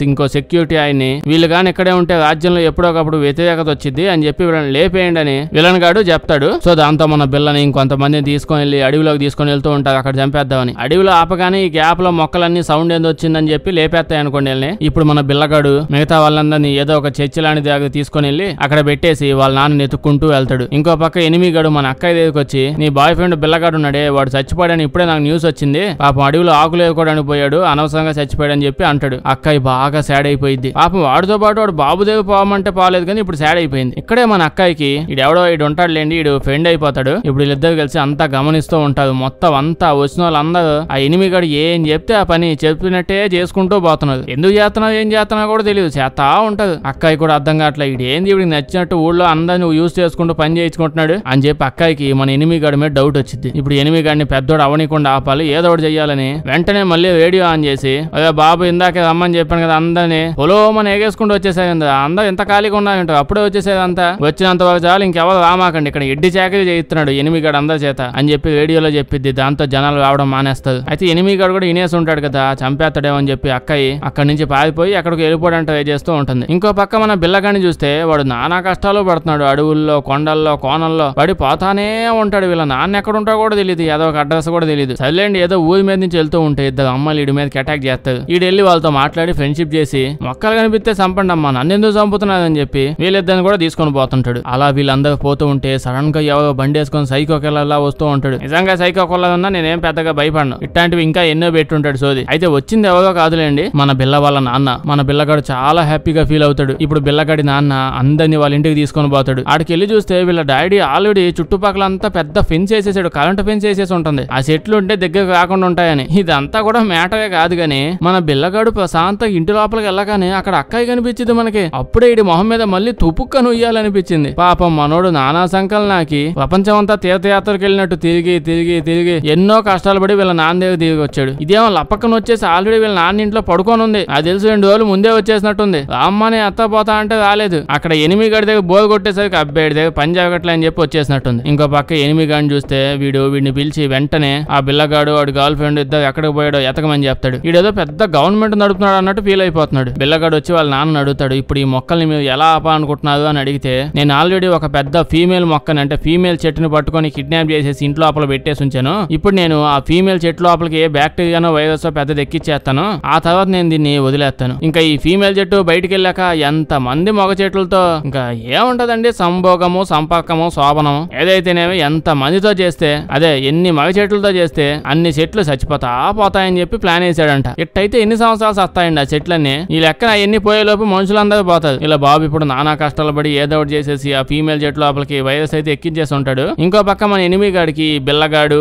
ఇంకో సెక్యూరిటీ ఆయన్ని వీళ్ళు గాని ఇక్కడే ఉంటే రాజ్యంలో ఎప్పుడోకప్పుడు వ్యతిరేకత వచ్చింది అని చెప్పి వీళ్ళని లేపేయండి అని విలన్ గాడు చెప్తాడు. సో దాంతో మన బిల్లని ఇంకొంతమందిని తీసుకొని వెళ్ళి అడవిలోకి తీసుకొని వెళ్తూ ఉంటారు అక్కడ చంపేద్దామని. అడవిలో ఆపగానే ఈ గ్యాప్ లో మొక్కలన్నీ సౌండ్ ఏందో వచ్చిందని చెప్పి లేపేస్తాయి అనుకోండి వెళ్ళి. ఇప్పుడు మన బిల్లగాడు మిగతా వాళ్ళందరినీ ఏదో ఒక చర్చి లాంటి దగ్గర తీసుకొని వెళ్ళి అక్కడ పెట్టేసి వాళ్ళ నాన్న ఎత్తుక్కుంటూ వెళ్తాడు. ఇంకో పక్క ఎనిమి గడు మన అక్కయ్య దగ్గరికి వచ్చి, నీ బాయ్ ఫ్రెండ్ బిల్లగాడు ఉన్నాడే వాడు చచ్చిపోయాడని ఇప్పుడే నాకు న్యూస్ వచ్చింది, పాపం అడవిలో ఆకులు వేసుకోవడానికి పోయాడు, అనవసరంగా చచ్చిపోయాడని చెప్పి అంటాడు. అక్కయ్య బాగా సాడ్ అయిపోయింది. పాపం వాడితో పాటు వాడు బాబు దగ్గర పోవమంటే పోలేదు కానీ ఇప్పుడు సాడ్ అయిపోయింది. ఇక్కడే మన అక్కయ్యకి ఈడు ఉంటాడు లేండి, ఈడు ఫ్రెండ్ అయిపోతాడు. ఇప్పుడు వీళ్ళిద్దరు కలిసి అంతా గమనిస్తూ ఉంటారు. మొత్తం అంతా వచ్చిన వాళ్ళందరూ ఆ ఎనిమి గడు ఏం చెప్తే ఆ పని చెప్పినట్టే చేసుకుంటూ పోతున్నారు. ఎందుకు చేస్తున్నావు ఏం చేస్తున్నావు కూడా తెలియదు, చేస్తా ఉంటది. అక్కయ్య కూడా అర్థం కావట్లేదు, ఏంది వీడికి నచ్చినట్టు ఊళ్ళో అందరిని యూజ్ చేసుకుంటూ పని చేయించుకుంటున్నాడు అని చెప్పి అక్కయ్యకి మన ఎనిమి గడి మీద డౌట్ వచ్చింది. ఇప్పుడు ఎనిమి గడిని పెద్దోడు అవనీకుండా ఆపాలి, ఏదో ఒకటి చెయ్యాలని వెంటనే మళ్ళీ రేడియో ఆన్ చేసి, అదే బాబు ఇందాకే రమ్మని చెప్పాను కదా అందరినీ పొలోమని ఎగేసుకుంటూ వచ్చేసాయి కదా, అందరూ ఎంత ఖాళీగా ఉన్నాయంటారు, అప్పుడే వచ్చేసేదంతా, వచ్చినంత వరకు చాలు ఇంకెవరు రామాకండి, ఇక్కడ ఎడ్డి చాకరీ చేయిస్తున్నాడు ఎనిమి గడు అందరి చేత అని చెప్పి రేడియోలో చెప్పిద్ది. దాంతో జనాలు రావడం మానేస్తారు. అయితే ఎనిమి గడు కూడా ఇనేసి ఉంటాడు కదా, చంపేస్తాడేమో అని చెప్పి అక్కయ్య అక్కడి నుంచి పారిపోయి అక్కడికి వెళ్ళిపోవడానికి ట్రై చేస్తూ ఉంటుంది. ఇంకో పక్క మన బిల్లగాని చూస్తే వాడు నానా కష్టాలు పడుతున్నాడు. అడవుల్లో కొండల్లో కోణల్లో పడి పోతానే ఉంటాడు. వీళ్ళ నాన్న ఎక్కడ ఉంటాడో కూడా తెలియదు, ఏదో ఒక అడ్రస్ కూడా తెలియదు. సర్లేండి ఏదో ఊరి మీద నుంచి వెళ్తూ ఉంటే ఇద్దరు అమ్మాయిలు ఈడి మీదకి అటాక్ చేస్తారు. ఈడెళ్ళి వాళ్ళతో మాట్లాడి ఫ్రెండ్షిప్ చేసి, మొక్కలు కనిపిస్తే చంపండి అమ్మా, నన్ను ఎందుకు చంపుతున్నారని చెప్పి వీళ్ళిద్దరిని కూడా తీసుకొని పోతుంటాడు. అలా వీళ్ళందరూ పోతూ ఉంటే సడన్ గా ఎవరో బండి వేసుకొని సైకో కిల్లర్లా వస్తూ ఉంటాడు. నిజంగా సైకో కిల్లర్ ఉన్నా నేనేం పెద్దగా భయపడను, ఇట్లాంటివి ఇంకా ఎన్నో పెట్టుంటాడు సోది. అయితే వచ్చింది ఎవరో కాదులేండి, మన బిల్ల వాళ్ళ నాన్న. మన బిల్లగాడు చాలా హ్యాపీగా ఫీల్ అవుతాడు. ఇప్పుడు బిల్లగాడి నాన్న అందరినీ వాళ్ళ ఇంటికి తీసుకొని పోతాడు. ఆడికి వెళ్ళి చూస్తే వీళ్ళ డాడీ ఆల్రెడీ చుట్టుపక్కలంతా పెద్ద ఫెన్స్ వేసేసాడు, కరెంట్ ఫెన్స్ వేసేసి ఉంటుంది. ఆ చెట్లు ఉంటే దగ్గరకు రాకుండా ఉంటాయని. ఇదంతా కూడా మ్యాటరే కాదు గానీ మన బిల్లగాడు ప్రశాంతంగా ఇంటి లోపలికి వెళ్ళగానే అక్కడ అక్కయ్య కనిపించింది మనకి. అప్పుడే ఈడి మొహం మీద మళ్ళీ తుపుక్కను ఉయ్యాలనిపించింది. పాపం మనోడు నానా సంకలనాకి ప్రపంచం అంతా తీర్థయాత్రకు వెళ్ళినట్టు తిరిగి తిరిగి తిరిగి ఎన్నో కష్టాలు పడి వీళ్ళ నాన్న దగ్గర తిరిగి వచ్చాడు. ఇదేమో లప్పక్కన వచ్చేసి ఆల్రెడీ వీళ్ళ నాన్న ఇంట్లో పడుకొని ఉంది. అది తెలిసి 2 రోజులు ముందే వచ్చేసినట్టుంది. అమ్మని అత్త పోతా అంటే రాలేదు. అక్కడ ఎనిమి గడి దగ్గర బోర్ కొట్టేసరికి అబ్బాయి దగ్గర పని జరగట్లే అని చెప్పి వచ్చేసినట్టుంది. ఇంకో పక్క ఎనిమి గాడిని చూస్తే వీడిని పిలిచి వెంటనే ఆ బిల్లగాడు వాడు గర్ల్ ఫ్రెండ్ ఇద్దరు ఎక్కడికి పోయాడో ఎతకమని చెప్తాడు. వీడేదో పెద్ద గవర్నమెంట్ నడుపుతున్నాడు అన్నట్టు ఫీల్ అయిపోతున్నాడు. బిల్లగాడు వచ్చి వాళ్ళ నాన్న అడుగుతాడు, ఇప్పుడు ఈ మొక్కల్ని మీరు ఎలా ఆపాలనుకుంటున్నారు అని అడిగితే, నేను ఆల్రెడీ ఒక పెద్ద ఫీమేల్ మొక్కని అంటే ఫీమేల్ చెట్టుని పట్టుకొని కిడ్నాప్ చేసేసి ఇంట్లో లోపల పెట్టేసి ఉంచాను. ఇప్పుడు నేను ఆ ఫీమేల్ చెట్టు లోపలికి ఏ బ్యాక్టీరియానో వైరస్ పెద్దది ఎక్కిచ్చేస్తాను, ఆ తర్వాత నేను దీన్ని వదిలేస్తాను. ఇంకా ఈ ఫీమేల్ చెట్టు బయటికి వెళ్ళాక ఎంత మంది మగ చెట్లతో ఇంకా ఏముంటదండి, సంభోగము సంపర్కము శోభనము ఏదైతేనేమి ఎంత మందితో చేస్తే అదే ఎన్ని మగ చెట్లతో చేస్తే అన్ని చెట్లు చచ్చిపోతా పోతాయని చెప్పి ప్లాన్ వేసాడంట. ఇట్టయితే ఎన్ని సంవత్సరాలు వస్తాయండి ఆ చెట్లన్నీ, ఈ లెక్కన ఎన్ని పోయేలోపు మనుషులందరూ పోతారు. ఇలా బాబు ఇప్పుడు నానా కష్టాలు పడి ఏదో ఒకటి చేసేసి ఆ ఫీమేల్ చెట్టు లోపలికి వైరస్ అయితే ఎక్కించేసి ఉంటాడు. ఇంకో పక్క మన ఎనిమి గాడికి బిల్లగాడు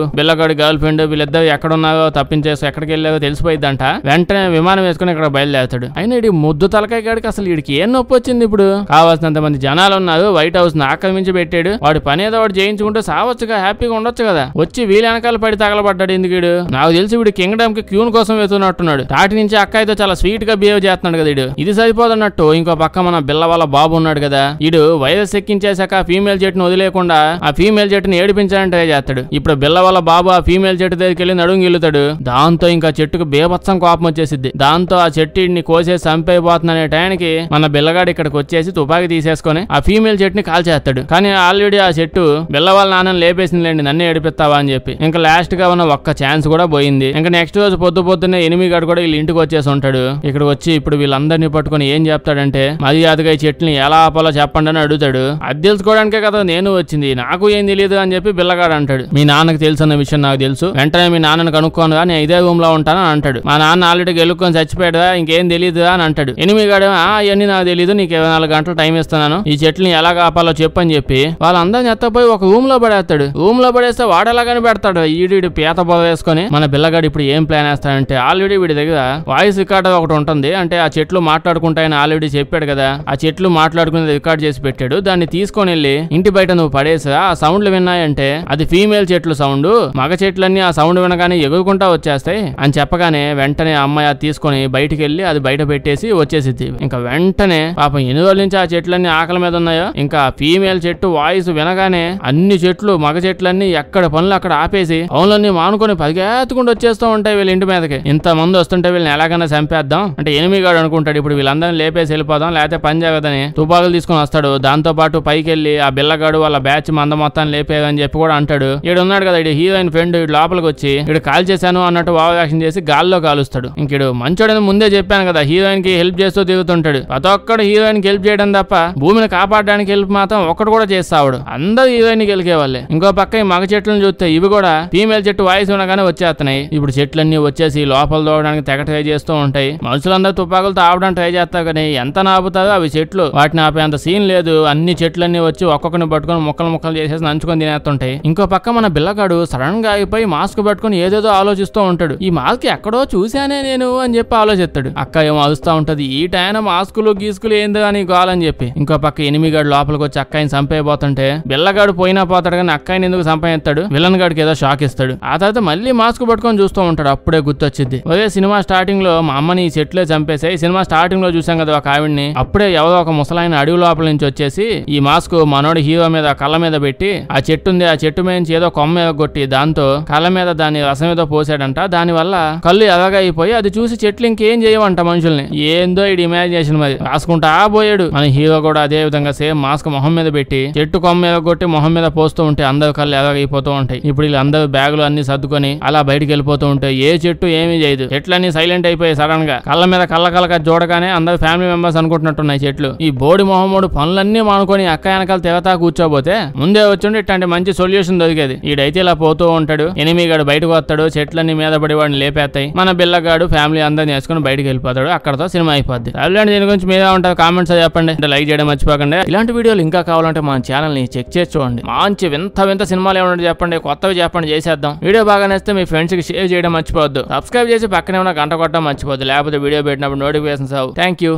గర్ల్ ఫ్రెండ్ వీళ్ళిద్దరు ఎక్కడున్నారో తప్పించేసి ఎక్కడికి వెళ్ళారో తెలిసిపోయిద్దంట. వెంటనే విమానం వేసుకుని ఇక్కడ బయలుదేరుతాడు. అయినా ఇడి ముద్దు తలకాయ గాడికి అసలు వీడికి ఏం నొప్పి వచ్చింది? ఇప్పుడు కావాల్సినంత మంది జనాలు ఉన్నారు, వైట్ హౌస్ ని ఆక్రమించి పెట్టాడు, వాడి పని ఏదో వాడు చేయించుకుంటూ సావచ్చుగా, హ్యాపీగా ఉండొచ్చు కదా. వచ్చి వీళ్ళ వెనకాల పడి తగలబడ్డాడు ఎందుకు? వీడు నాకు తెలిసి వీడు కింగ్డమ్ కి క్యూన్ కోసం వెతున్నట్టున్నాడు. తాటి నుంచి అక్కయితో చాలా స్వీట్ గా బిహేవ్ చేస్తున్నాడు కదా వీడు. ఇది సరిపోదన్నట్టు ఇంకో పక్క మన బిల్ల వాళ్ళ బాబు ఉన్నాడు కదా, వీడు వైరస్ ఎక్కించేశాక ఫీమేల్ జెట్ ను వదిలేకుండా ఆ ఫీమేల్ జెట్ ని ఏడిపించాలని ట్రై చేస్తాడు. ఇప్పుడు బిల్ల వాళ్ళ బాబు ఆ ఫీమేల్ చెట్టు దగ్గరికి వెళ్ళి నడుము గిల్లుతాడు. దాంతో ఇంకా చెట్టుకు బేభత్సం కోపం వచ్చేసిద్ది. దాంతో ఆ చెట్టుని కోసేసి చంపైపోతుందనే టైంకి మన బిల్లగాడు ఇక్కడికి వచ్చేసి తుపాకీ తీసేసుకొని ఆ ఫీమేల్ చెట్టుని కాల్చేస్తాడు. కానీ ఆల్రెడీ ఆ చెట్టు బిల్ల వాళ్ళ నాన్నని లేపేసిందిలేండి, నన్నే ఏడిపిస్తావా అని చెప్పి. ఇంకా లాస్ట్ గా ఉన్న ఒక్క ఛాన్స్ కూడా పోయింది. ఇంకా నెక్స్ట్ రోజు పొద్దున్నే ఎనిమిగాడు కూడా వీళ్ళ ఇంటికి వచ్చేసి ఉంటాడు. ఇక్కడ వచ్చి ఇప్పుడు వీళ్ళందరినీ పట్టుకుని ఏం చెప్తాడంటే మర్యాదగా ఈ చెట్లని ఎలా ఆపాలో చెప్పండి అని అడుగుతాడు. అది తెలుసుకోవడానికే కదా నేను వచ్చింది, నాకు ఏం తెలియదు అని చెప్పి బిల్లగాడు అంటాడు. మీ నాన్నకు తెలుసు అన్న విషయం నాకు తెలుసు, వెంటనే మీ నాన్నను కనుక్కోనుగా, నేను ఇదే రూమ్ లో ఉంటాను అని అంటాడు. మా నాన్న ఆల్రెడీ గెలుక్కొని చచ్చిపోయాడుగా, ఇంకేం తెలియదు అని అంటాడు. ఎనిమిగాడు అవన్నీ నాకు తెలియదు, నీకు 24 గంటలు టైం ఇస్తున్నాను, ఈ చెట్లని ఎలా ఆపాలో చెప్పని చెప్పి వాళ్ళందరిని ఎత్తపోయి ఒక రూమ్ లో పడేస్తాడు. రూమ్ లో పడేస్తే వాడు ఎలాగని పెడతాడు, ఈడు పీత పొద వేసుకొని. మన బిల్లగాడు ఇప్పుడు ఏం ప్లాన్ వేస్తాడంటే ఆల్రెడీ వీడి దగ్గర వాయిస్ రికార్డర్ ఒకటి ఉంటుంది, అంటే ఆ చెట్లు మాట్లాడుకుంటాయని ఆల్రెడీ చెప్పాడు కదా, ఆ చెట్లు మాట్లాడుకుని రికార్డ్ చేసి పెట్టాడు. దాన్ని తీసుకొని వెళ్ళి ఇంటి బయట నువ్వు పడేసా, ఆ సౌండ్లు విన్నాయంటే అది ఫీమేల్ చెట్లు సౌండ్, మగ చెట్లన్నీ ఆ సౌండ్ వినగానే ఎగురుకుంటా వచ్చేస్తాయి అని చెప్పగానే వెంటనే అమ్మాయి అది తీసుకొని బయటికి వెళ్ళి అది బయట పెట్టేసి వచ్చేసిద్ది. ఇంకా వెంటనే పాపం ఎన్ని రోజుల నుంచి ఆ చెట్లన్నీ ఆకలి మీద ఉన్నాయో, ఇంకా ఫీమేల్ చెట్టు వాయిస్ వినగానే అన్ని చెట్లు మగ చెట్లన్నీ ఎక్కడ పనులు అక్కడ ఆపేసి పనులన్నీ మానుకొని పరిగెత్తుకుంటూ వచ్చేస్తూ ఉంటాయి వీళ్ళ ఇంటి మీదకి. ఇంత మంది వస్తుంటే వీళ్ళని ఎలాగైనా చంపేద్దాం అంటే ఎనిమిగాడు అనుకుంటాడు ఇప్పుడు వీళ్ళందరినీ లేపేసి వెళ్ళిపోదాం, లేకపోతే పని జరగదని తుపాకులు తీసుకుని వస్తాడు. దాంతో పాటు పైకి వెళ్ళి ఆ బిల్లగాడు వాళ్ళ బ్యాచ్ మంద మొత్తాన్ని లేపేదని చెప్పి కూడా అంటాడు. ఈడు ఉన్నాడు కదా ఇడు హీరోయిన్ ఫ్రెండ్, ఇడు లోపలికి వచ్చి ఇడు కాల్ చేశాను అన్నట్టు ఓవర్ యాక్షన్ చేసి గాల్లో కాలుస్తాడు. ఇంకిడు మంచోడని ముందే చెప్పాను కదా, హీరోయిన్ కి హెల్ప్ చేస్తూ తిరుగుతుంటాడు. ప్రతి ఒక్కడు హీరోయిన్ కి హెల్ప్ చేయడం తప్ప భూమిని కాపాడడానికి హెల్ప్ మాత్రం ఒక్కడు కూడా చేస్తాడు. అందరూ హీరోయిన్ కి గెలికే వాళ్ళే. ఇంకో పక్క ఈ మగ చెట్లను చూస్తే ఇవి కూడా ఫీమేల్ చెట్టు వాయిస్ ఉండగానే వచ్చేస్తున్నాయి. ఇప్పుడు చెట్లన్నీ వచ్చేసి లోపల దూవడానికి తెగ ట్రై చేస్తూ ఉంటాయి. మనుషులందరూ తుపాకులతో ఆపడానికి ట్రై చేస్తారు కానీ ఎంత నాపుతారో అవి చెట్లు, వాటిని ఆపేంత సీన్ లేదు. అన్ని చెట్లన్నీ వచ్చి ఒక్కొక్కరిని పట్టుకొని ముక్కలు చేసేసి నంచుకొని తినేస్తుంటాయి. ఇంకో పక్క మన బిల్లగాడు సడన్ గా ఆగిపోయి మాస్క్ పట్టుకుని ఏదేదో ఆలోచిస్తూ ఉంటాడు. ఈ మాస్క్ ఎక్కడో చూశానే నేను అని చెప్పి ఆలోచిస్తాడు. అక్క ఏమో అరుస్తూ ఉంటది, ఈ టైన మాస్కులు గీసుకులు ఏందో అని గోలని చెప్పి. ఇంకో పక్క ఎనిమిగాడు లోపలికి వచ్చి అక్కాయిని చంపేయబోతుంటే బిల్లగాడు పోయినా పోతాడు కానీ అక్కాయిని ఎందుకు చంపేస్తాడు, విలన్ గాడికి ఏదో షాక్ ఇస్తాడు. ఆ తర్వాత మళ్ళీ మాస్క్ పట్టుకొని చూస్తూ ఉంటాడు. అప్పుడే గుర్తొచ్చింది, ఒరే సినిమా స్టార్టింగ్ లో మా అమ్మని ఈ చెట్లే చంపేసాయి, సినిమా స్టార్టింగ్ లో చూసాం కదా ఒక ఆవిడ్ని, అప్పుడే ఎవరో ఒక ముసలాయన అడవి లోపల నుంచి వచ్చేసి ఈ మాస్క్ మనోడి హీరో మీద కళ్ళ మీద పెట్టి ఆ చెట్టు ఉంది, ఆ చెట్టు మీద ఏదో కొమ్మ మీద కొట్టి దాంతో కళ్ళ మీద దాని రసం ఏదో పోసాడంట. దాని వల్ల కళ్ళు ఎలాగా అయిపోయి అది చూసి చెట్లు ఇంకేం చేయవంట మనుషుల్ని. ఏందో ఇది ఇమాజినేషన్ మరి రాసుకుంటా పోయాడు. మన హీరో కూడా అదే విధంగా సేమ్ మాస్క్ మొహం మీద పెట్టి చెట్టు కొమ్మ మీద కొట్టి మొహం మీద పోస్తూ ఉంటే అందరు కళ్ళు ఎలాగైపోతూ ఉంటాయి. ఇప్పుడు వీళ్ళందరూ బ్యాగులు అన్ని సర్దుకొని అలా బయటకు వెళ్ళిపోతూ ఉంటే ఏ చెట్టు ఏమీ చేయదు, చెట్లన్నీ సైలెంట్ అయిపోయాయి. సడన్ గా కళ్ళ మీద కళ్ళ చూడగానే అందరు ఫ్యామిలీ మెంబర్స్ అనుకుంటున్నట్టున్నాయి చెట్లు. ఈ బోడి మొహమ్మడు పనులన్నీ మానుకొని అక్క వెనకాల తెగతా కూర్చోబోతే ముందే వచ్చి ఇట్లాంటి మంచి సొల్యూషన్ దొరికేది. ఈడైతే ఇలా పోతూ ఉంటాడు, ఎనిమిగాడు బయటకు వస్తాడు, చెట్లన్నీ మీద పడి వాడిని లేపేస్తాయి. మన బిల్లగాడు ఫ్యామిలీ అందరిని వేసుకుని బయటకు వెళ్ళిపోతాడు. అక్కడతో సినిమా అయిపోద్ది. అలాంటి దీని గురించి మీద ఉంటుంది కామెంట్స్ చెప్పండి, లైక్ చేయడం మర్చిపోకండి. ఇలాంటి వీడియోలు ఇంకా కావాలంటే మన ఛానల్ ని చెక్ చేసి చూడండి. మంచి వింత సినిమాలు ఏమన్నా చెప్పండి, కొత్తవి చెప్పండి, చేసేద్దాం. వీడియో బాగా నచ్చితే మీ ఫ్రెండ్స్ కి షేర్ చేయడం మర్చిపోవద్దు. సబ్స్క్రైబ్ చేసి పక్కనే ఉన్న గంట కొట్టడం మర్చిపోద్దు, లేకపోతే వీడియో పెట్టినప్పుడు నోటిఫికేషన్స్ అవ్వు. Thank you.